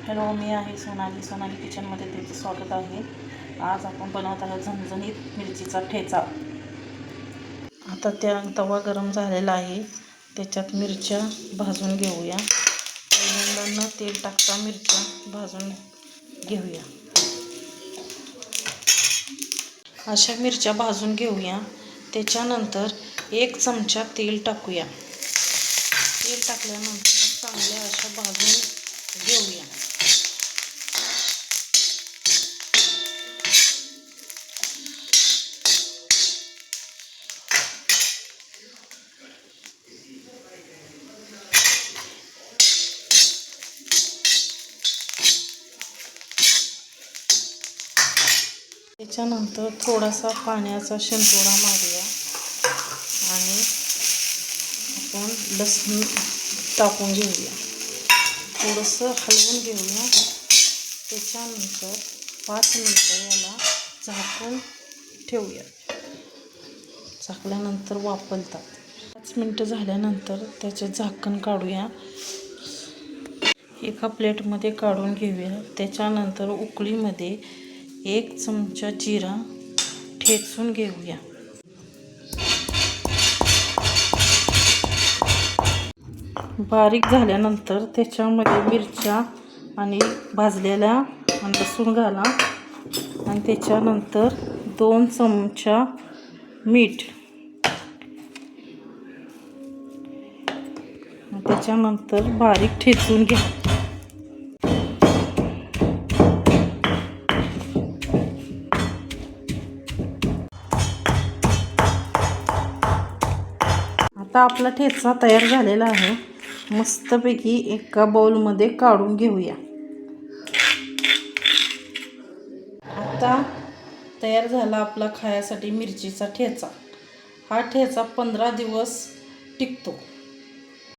Hello, मी आहे सोनाली किचनमध्ये तुमचं स्वागत आहे. आज आपण बनवत आहोत झणझणीत मिरचीचा ठेचा. आता तवा गरम झालेला आहे, त्याच्यात मिरच्या भाजून घेऊया. पहिल्यांदा तेल टाकता मिरच्या भाजून घेऊया. अशा मिरच्या भाजून घेऊया. त्याच्यानंतर 1 चमचा तेल टाकूया. तेल टाकल्यानंतर चांगल्या अशा भाजून घेऊया. त्याच्यानंतर थोडासा पाण्याचा शिंतोडा मारूया आणि आपण लसूण टाकून घेऊया. थोडंसं हलवून घेऊया. त्याच्यानंतर 5 मिनिटं याला झाकून ठेवूया. झाकल्यानंतर वाफवतात. 5 मिनिटं झाल्यानंतर त्याचे झाकण काढूया. एका प्लेटमध्ये काढून घेऊया. त्याच्यानंतर उकळीमध्ये 1 चमचा जिरा ठेचून घेऊया. बारीक झाल्यानंतर त्याच्यामध्ये मिरच्या आणि भाजलेल्या लसूण घाला आणि त्याच्यानंतर 2 चमचा मीठ, त्याच्यानंतर बारीक ठेचून घ्या. आता आपला ठेचा तयार झालेला आहे. मस्तपैकी एका बाउलमध्ये काढून घेऊया. आता तयार झाला आपला खाण्यासाठी मिरचीचा ठेचा. हा ठेचा 15 दिवस टिकतो.